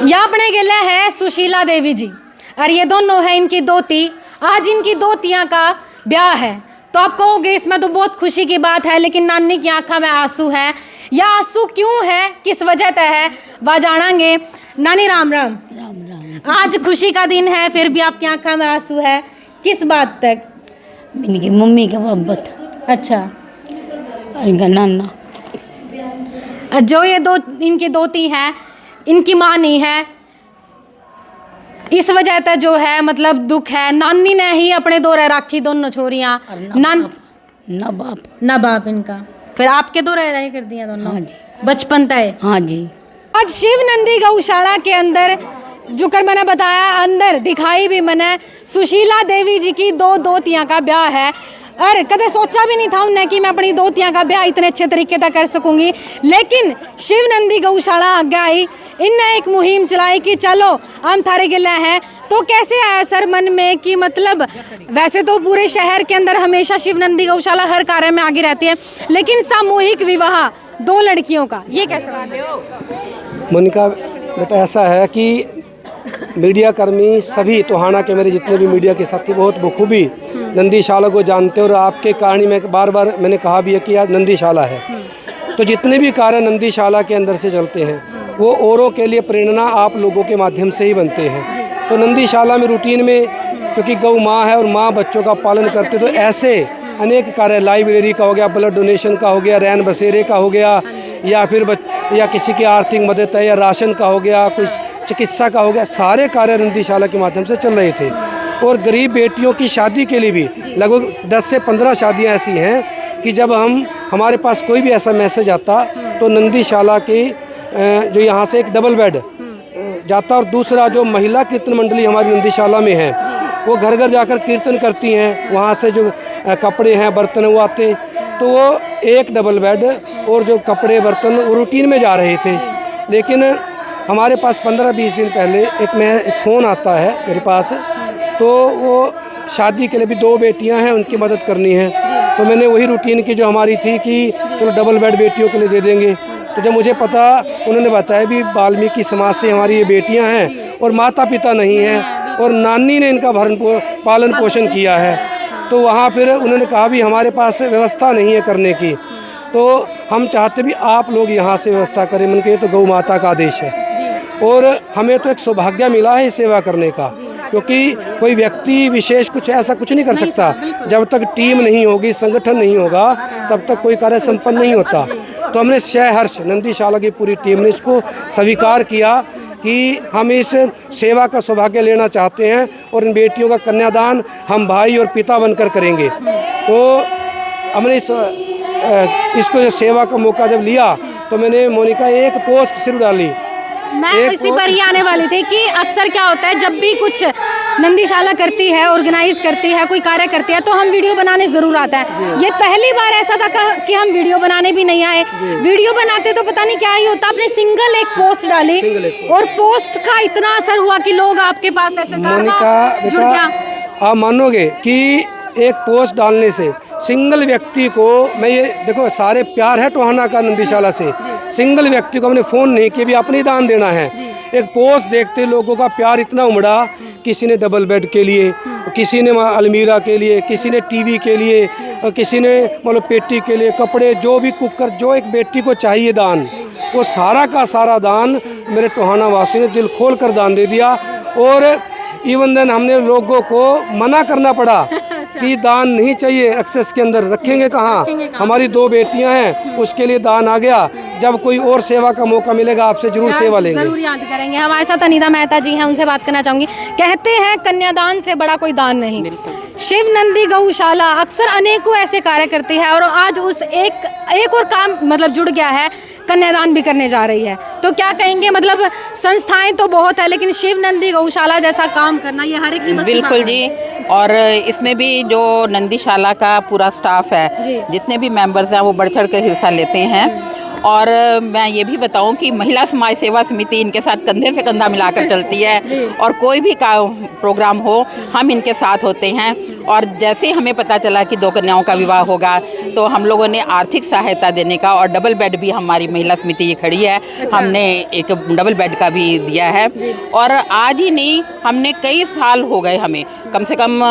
यहाँ अपने गिले है सुशीला देवी जी और ये दोनों है इनकी दोती। आज इनकी दोतियाँ का ब्याह है तो आप कहोगे इसमें तो बहुत खुशी की बात है, लेकिन नानी की आंखों में आंसू है। यह आंसू क्यों है, किस वजह से है, वह जानेंगे। नानी राम राम। राम राम। आज खुशी का दिन है फिर भी आपकी आंखों में आंसू है, किस बात तक? इनकी मम्मी का मोहब्बत। अच्छा, इनका नाना जो ये दो इनकी दोती हैं, इनकी माँ नहीं है, इस वजह से जो है मतलब दुख है। नानी ने ही अपने दौरे राखी दोनों छोरियाँ, ना बाप इनका फिर आपके दौरे रही कर दिया दोनों। हाँ जी। बचपन तय। हाँ जी। आज शिव नंदी गौशाला के अंदर जो कर मैंने बताया, अंदर दिखाई भी मैंने सुशीला देवी जी की दो दोतियाँ का ब्याह है। और कदे सोचा भी नहीं था उन्हें कि मैं अपनी दोतियाँ का ब्याह इतने अच्छे तरीके से कर सकूंगी, लेकिन शिव नंदी गौशाला आगे आई, इनने एक मुहिम चलाई कि चलो हम थारे गिले हैं। तो कैसे आया सर मन में कि मतलब वैसे तो पूरे शहर के अंदर हमेशा शिव नंदी गौशाला हर कार्य में आगे रहती है, लेकिन सामूहिक विवाह दो लड़कियों का, ये कैसे बात है? मोनिका बेटा ऐसा है कि मीडिया कर्मी सभी टोहाना के मेरे जितने भी मीडिया के साथी बहुत बखूबी नंदीशाला को जानते हैं और आपके कारण ही मैं बार बार मैंने कहा भी है कि आज नंदीशाला है। तो जितने भी कार्य नंदीशाला के अंदर से चलते हैं वो औरों के लिए प्रेरणा आप लोगों के माध्यम से ही बनते हैं। तो नंदीशाला में रूटीन में क्योंकि गौ माँ है और माँ बच्चों का पालन करते, तो ऐसे अनेक कार्य, लाइब्रेरी का हो गया, ब्लड डोनेशन का हो गया, रैन बसेरे का हो गया, या फिर या किसी की आर्थिक मदद है, या राशन का हो गया, कुछ चिकित्सा का हो गया, सारे कार्य नंदीशाला के माध्यम से चल रहे थे। और गरीब बेटियों की शादी के लिए भी लगभग 10 से 15 शादियां ऐसी हैं कि जब हमारे पास कोई भी ऐसा मैसेज आता तो नंदीशाला की जो यहाँ से एक डबल बेड जाता, और दूसरा जो महिला कीर्तन मंडली हमारी नंदीशाला में है वो घर घर जाकर कीर्तन करती हैं, वहाँ से जो कपड़े हैं बर्तन वो आते, तो वो एक डबल बेड और जो कपड़े बर्तन वो रूटीन में जा रहे थे। लेकिन हमारे पास 15-20 दिन पहले एक फ़ोन आता है मेरे पास, तो वो शादी के लिए भी 2 बेटियां हैं, उनकी मदद करनी है। तो मैंने वही रूटीन की जो हमारी थी कि चलो डबल बेड बेटियों के लिए दे देंगे। तो जब मुझे पता, उन्होंने बताया भी वाल्मीकि समाज से हमारी ये बेटियां हैं और माता पिता नहीं हैं और नानी ने इनका पालन पोषण किया है, तो वहाँ फिर उन्होंने कहा भी हमारे पास व्यवस्था नहीं है करने की, तो हम चाहते भी आप लोग यहाँ से व्यवस्था करें। मन के तो गौ माता का आदेश है और हमें तो एक सौभाग्य मिला है सेवा करने का, क्योंकि कोई व्यक्ति विशेष कुछ ऐसा कुछ नहीं कर सकता। जब तक टीम नहीं होगी, संगठन नहीं होगा, तब तक कोई कार्य संपन्न नहीं होता। तो हमने सहर्ष नंदीशाला की पूरी टीम ने इसको स्वीकार किया कि हम इस सेवा का सौभाग्य लेना चाहते हैं और इन बेटियों का कन्यादान हम भाई और पिता बनकर करेंगे। तो हमने इसको सेवा का मौका जब लिया तो मैंने मोनिका एक पोस्ट सिर्फ डाली। मैं इसी पर ही आने वाली थी कि अक्सर क्या होता है जब भी कुछ नंदीशाला करती है, ऑर्गेनाइज करती है, कोई कार्य करती है, तो हम वीडियो बनाने ज़रूर आता है। ये पहली बार ऐसा था कि हम वीडियो बनाने भी नहीं आए। वीडियो बनाते तो पता नहीं क्या ही होता, आपने सिंगल एक पोस्ट डाली और पोस्ट का इतना असर हुआ कि लोग आपके पास ऐसे जुड़ गया। आप मानोगे कि एक पोस्ट डालने से सिंगल व्यक्ति को, मैं ये देखो सारे प्यार है टोहाना का नंदीशाला से, सिंगल व्यक्ति को हमने फ़ोन नहीं किया भी अपने दान देना है। एक पोस्ट देखते लोगों का प्यार इतना उमड़ा, किसी ने डबल बेड के लिए, किसी ने अलमीरा के लिए, किसी ने टीवी के लिए, किसी ने मतलब पेटी के लिए, कपड़े, जो भी कुकर, जो एक बेटी को चाहिए दान, वो सारा का सारा दान मेरे टोहाना वासियों ने दिल खोल कर दान दे दिया। और इवन देन हमने लोगों को मना करना पड़ा कि दान नहीं चाहिए, एक्सेस के अंदर रखेंगे कहाँ, हमारी 2 बेटियां हैं, उसके लिए दान आ गया। जब कोई और सेवा का मौका मिलेगा आपसे जरूर सेवा लेंगे, जरूर याद करेंगे। हमारे साथ अनीता मेहता जी हैं, उनसे बात करना चाहूँगी। कहते हैं कन्यादान से बड़ा कोई दान नहीं। शिव नंदी गौशाला अक्सर अनेकों ऐसे कार्य करती है और आज उस एक और काम मतलब जुड़ गया है, कन्यादान भी करने जा रही है। तो क्या कहेंगे, मतलब संस्थाएं तो बहुत है लेकिन शिव नंदी गौशाला जैसा काम करना ये हर एक की बिल्कुल जी। और इसमें भी जो नंदीशाला का पूरा स्टाफ है, जितने भी मेंबर्स हैं वो बढ़ चढ़ कर हिस्सा लेते हैं और मैं ये भी बताऊं कि महिला समाज सेवा समिति इनके साथ कंधे से कंधा मिलाकर चलती है और कोई भी प्रोग्राम हो हम इनके साथ होते हैं। और जैसे हमें पता चला कि 2 कन्याओं का विवाह होगा तो हम लोगों ने आर्थिक सहायता देने का, और डबल बेड भी हमारी महिला समिति ये खड़ी है, हमने एक डबल बेड का भी दिया है। और आज ही नहीं, हमने कई साल हो गए, हमें कम से कम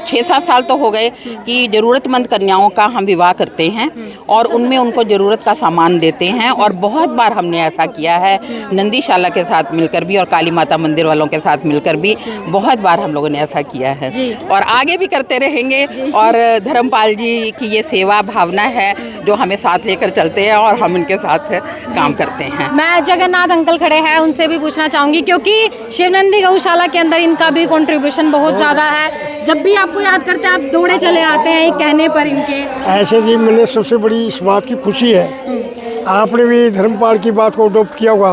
6-7 साल तो हो गए कि ज़रूरतमंद कन्याओं का हम विवाह करते हैं और उनमें उनको ज़रूरत का सामान देते हैं। और बहुत बार हमने ऐसा किया है, नंदीशाला के साथ मिलकर भी और काली माता मंदिर वालों के साथ मिलकर भी बहुत बार हम लोगों ने ऐसा किया है और आगे भी करते रहेंगे। और धर्मपाल जी की ये सेवा भावना है जो हमें साथ लेकर चलते हैं और हम इनके साथ काम करते हैं। मैं जगन्नाथ अंकल खड़े हैं, उनसे भी पूछना चाहूँगी क्योंकि शिवनंदी गौशाला के अंदर इनका भी कंट्रीब्यूशन बहुत ज़्यादा है। जब भी आपको याद करते हैं आप दौड़े चले आते हैं एक कहने पर इनके। ऐसे जी मैंने सबसे बड़ी इस बात की खुशी है, आपने भी धर्मपाल की बात को अडोप्ट किया होगा।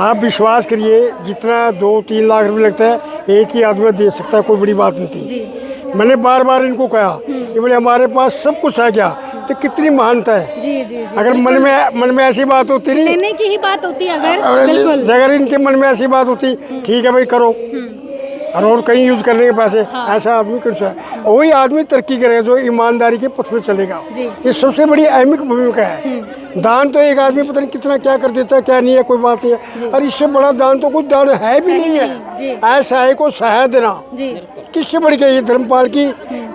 आप विश्वास करिए, जितना 2-3 लाख रुपए लगता है एक ही आदमी दे सकता है, कोई बड़ी बात नहीं थी। मैंने बार बार इनको कहा कि बोले हमारे पास सब कुछ आ गया तो कितनी महानता है। जी। अगर मन में ऐसी बात होती नहीं, लेने की ही बात होती अगर इनके मन में ऐसी बात होती, ठीक है भाई करो, और कहीं यूज करने के पैसे, ऐसा आदमी कुछ है, वही आदमी तरक्की करेगा जो ईमानदारी के पथ पे चलेगा। ये सबसे बड़ी अहमिक भूमिका है। दान तो एक आदमी पता नहीं कितना क्या कर देता है, क्या नहीं है, कोई बात नहीं है। और इससे बड़ा दान तो कुछ दान है भी नहीं है। ऐसा है को सहाय देना किससे बढ़ के, ये धर्मपाल की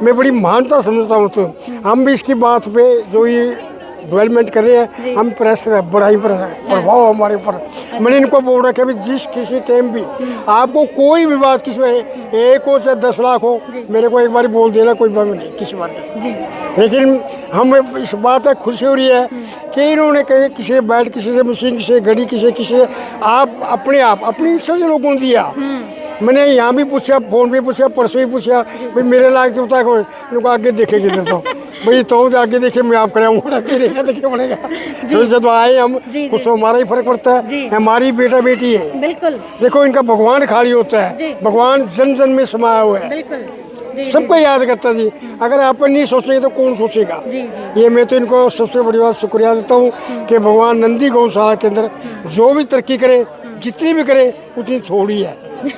मैं बड़ी महानता समझता हूँ। तो हम भी इसकी बात पे जो ये डेवलपमेंट कर रहे हैं, हम प्रेस बड़ा ही प्रभाव हमारे ऊपर। मैंने इनको बोल रखा है जिस किसी टाइम भी आपको कोई भी बात किसी में 1 हो चाहे 10 लाख हो, मेरे को एक बार बोल देना, कोई बात नहीं किसी बात की। लेकिन हम इस बात है खुशी हो रही है कि इन्होंने कहीं किसी से बैठ, किसी से मशीन, किसी से घड़ी, किसी से आप अपनी इच्छा से लोगों ने दिया। मैंने यहाँ भी पूछा, फ़ोन पे पूछा, परसों ही पूछा, भाई मेरे लायक तो होता है, लोग आगे देखेंगे तो भाई तो आगे देखे मैं आप कराऊंगा, तेरे देखे पड़ेगा। समझे तो आए हम, कुछ तो हमारा ही फर्क पड़ता है। हमारी बेटा बेटी है, बिल्कुल। देखो इनका भगवान खाली होता है, भगवान जन जन में समाया हुआ है, सबको याद करता जी। अगर आप नहीं सोचेंगे तो कौन सोचेगा। ये मैं तो इनको सबसे बड़ी बात शुक्रिया देता हूँ कि भगवान नंदी गौशाला के अंदर जो भी तरक्की करे, जितनी भी करे उतनी थोड़ी है,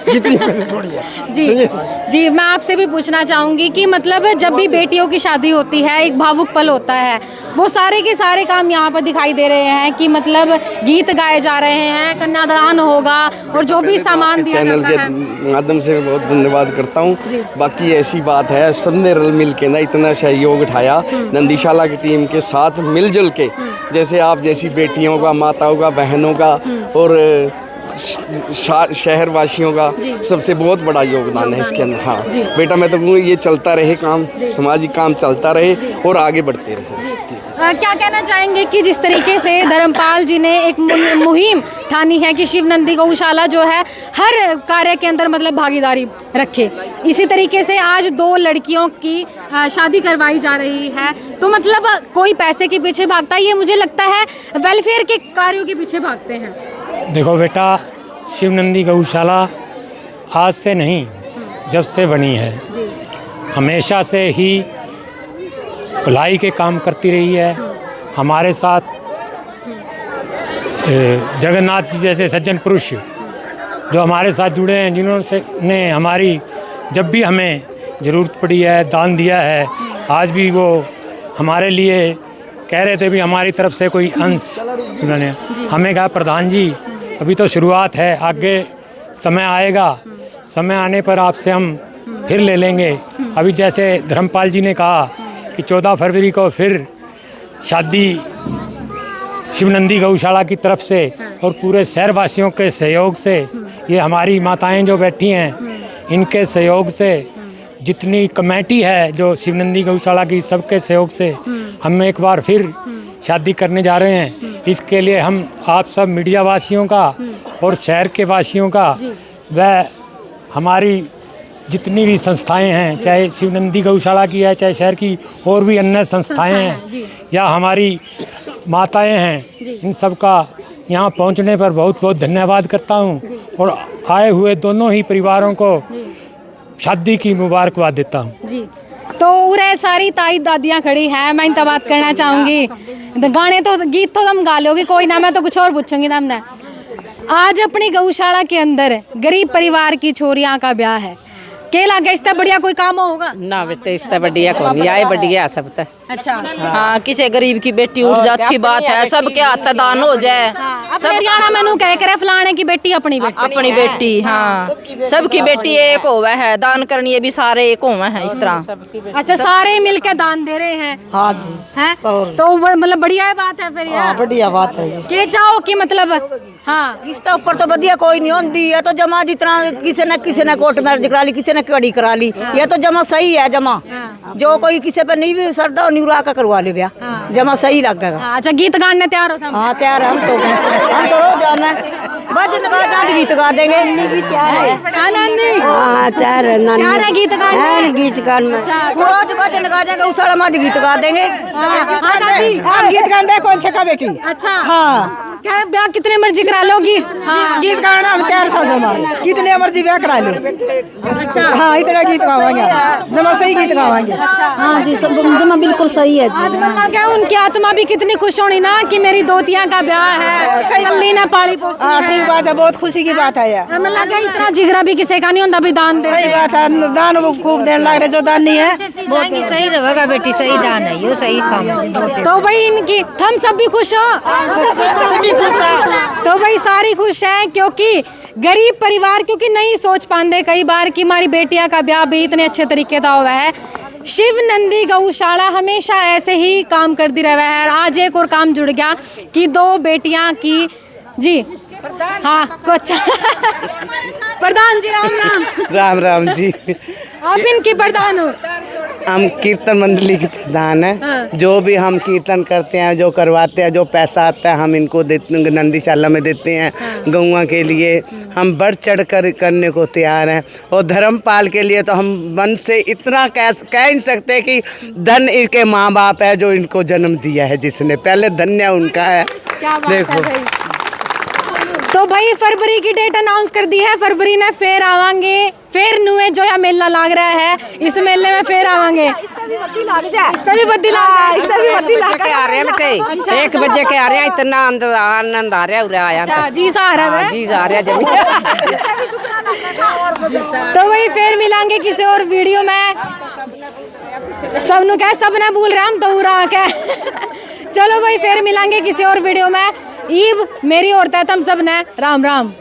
जितनी थोड़ी है। जी, मैं आपसे भी पूछना चाहूँगी कि मतलब जब भी बेटियों की शादी होती है एक भावुक पल होता है, वो सारे के सारे काम यहाँ पर दिखाई दे रहे हैं कि मतलब गीत गाए जा रहे हैं, कन्यादान होगा और जो भी सामान दिया जाता है। चैनल के माध्यम से मैं बहुत धन्यवाद करता हूँ। बाकी ऐसी बात है, सबने रल मिल के ना इतना सहयोग उठाया नंदीशाला की टीम के साथ मिलजुल के, जैसे आप जैसी बेटियों का, माताओं का, बहनों का और शहर वासियों का सबसे बहुत बड़ा योगदान है इसके अंदर। हाँ बेटा, मैं तो कहूँगा ये चलता रहे, काम सामाजिक काम चलता रहे और आगे बढ़ते रहे। क्या कहना चाहेंगे कि जिस तरीके से धर्मपाल जी ने एक मुहिम ठानी है कि शिवनंदी गौशाला जो है हर कार्य के अंदर मतलब भागीदारी रखे, इसी तरीके से आज 2 लड़कियों की शादी करवाई जा रही है, तो मतलब कोई पैसे के पीछे भागता है, ये मुझे लगता है वेलफेयर के कार्यों के पीछे भागते हैं। देखो बेटा, शिवनंदी गौशाला आज से नहीं, जब से बनी है हमेशा से ही भलाई के काम करती रही है। हमारे साथ जगन्नाथ जी जैसे सज्जन पुरुष जो हमारे साथ जुड़े हैं, जिन्होंने हमारी जब भी हमें ज़रूरत पड़ी है दान दिया है। आज भी वो हमारे लिए कह रहे थे भी हमारी तरफ से कोई अंश उन्होंने हमें कहा, प्रधान जी अभी तो शुरुआत है, आगे समय आएगा, समय आने पर आपसे हम फिर ले लेंगे। अभी जैसे धर्मपाल जी ने कहा कि 14 फरवरी को फिर शादी शिवनंदी गौशाला की तरफ से और पूरे शहरवासियों के सहयोग से, ये हमारी माताएं जो बैठी हैं इनके सहयोग से, जितनी कमेटी है जो शिवनंदी गौशाला की, सबके सहयोग से हम एक बार फिर शादी करने जा रहे हैं। इसके लिए हम आप सब मीडिया वासियों का और शहर के वासियों का व हमारी जितनी भी संस्थाएं हैं, चाहे शिवनंदी गौशाला की है, चाहे शहर की और भी अन्य संस्थाएं हैं या हमारी माताएं हैं, इन सब का यहाँ पहुँचने पर बहुत बहुत धन्यवाद करता हूँ और आए हुए दोनों ही परिवारों को शादी की मुबारकबाद देता हूँ। जी, तो उरे सारी ताई दादियाँ खड़ी हैं, मैं इनसे बात करना चाहूँगी। गाने तो गीत तो तुम गा लोगे, कोई ना, मैं तो कुछ और पूछूंगी तुमने। आज अपनी गौशाला के अंदर गरीब परिवार की छोरियां का ब्याह है, के लगे इससे बढ़िया कोई काम होगा? ना बेटे इससे बढ़िया कौन आए, बढ़िया सब तो। अच्छा हाँ, किसी गरीब की बेटी उठ जा अच्छी बात है, सबके हाथ दान हो जाए। सब हरियाणा मैनू कह करे फलाने की बेटी अपनी बेटी। अपनी बेटी, हाँ, सबकी बेटी एक होवे है, दान करनी भी सारे एक होवे हैं इस तरह। अच्छा, सारे मिलकर दान दे रहे हैं? हाँ जी। हैं तो मतलब बढ़िया बात है फिर यार। बढ़िया बात है जी। के चाहो कि मतलब हाँ इसके ऊपर तो बढ़िया कोई नहीं होती है, तो जमा जितना किसी ने कोर्ट मैरिज करा ली, किसी ने कड़ी करा ली, ये तो जमा सही है। जमा जो कोई किसी पे नहीं भी सरदा निवरा का करवा ले ब्याह, जमा सही लगेगा। अच्छा, गीत गाने तैयार हो? हाँ तैयार है, हम तो रोज जाना भजन गा जाते गीत गा देंगे। तैयार है गीत गाने? गीत गाने रोज भजन गा देंगे, उसाड़ा माज गीत गा देंगे। हम गीत गाते हैं, कौन से का बेटी। अच्छा हाँ, क्या ब्याह कितने मर्जी करा लोगी? हाँ गीत गाना हम तैयार सा जमा, कितने मर्जी ब्याह करा लो। अच्छा हाँ, इतना गीत गावाएंगे, जमा सही गीत गावाएंगे। हाँ जी, सब जमा बिल्कुल सही है जी। क्या उनकी आत्मा भी कितनी खुश होनी ना कि मेरी दोतिया का ब्याह है, कल्ली ना पाली पोसती हाँ है। ठीक बात है, बहुत खुशी की बात है यार। हमें लगा इतना जिगरा भी किसी का नहीं होता भी दान दे। सही बात है, दान वो खूब देने लग रहे, जो दान नहीं है सही रहेगा बेटी, सही दान है यो, सही काम। तो भाई इनकी हम सब भी खुश हो, तो भाई सारी खुश हैं क्योंकि गरीब परिवार क्योंकि नहीं सोच पाते कई बार कि हमारी बेटियां का ब्याह भी इतने अच्छे तरीके का हुआ है। शिव नंदी गौशाला हमेशा ऐसे ही काम करती रहा है। आज एक और काम जुड़ गया कि 2 बेटियां की जी हाँ कुछ प्रधान जी राम राम। राम राम जी। आप इनकी प्रधान हो? हम कीर्तन मंडली के प्रधान हैं। जो भी हम कीर्तन करते हैं, जो करवाते हैं, जो पैसा आता है हम इनको देते, नंदीशाला में देते हैं गौवा के लिए। हम बढ़ चढ़ कर करने को तैयार हैं। और धर्मपाल के लिए तो हम मन से इतना कह नहीं सकते कि धन इनके माँ बाप है जो इनको जन्म दिया है, जिसने पहले धन्य उनका है। देखो तो भाई फरवरी की डेट अनाउंस कर दी है, फरवरी में फिर आवांगे, फिर नुए जो या मेला लाग रहा है, इस मेले में फिर आवांगे। इससे भी बत्ती लाग के आ रहे हैं बेटे, 1 बजे के आ रहे हैं, इतना आनंद आ रहा है। उरा आया अच्छा, जी सा रहा है, जी जा रहा है जमीन। तो वही फिर मिलांगे किसी और वीडियो में। सबनु क्या सब ने भूल रहे हम तो उरा के चलो भाई फिर मिलांगे किसी और वीडियो में। ईब मेरी औरत है, तुम सब ने राम राम।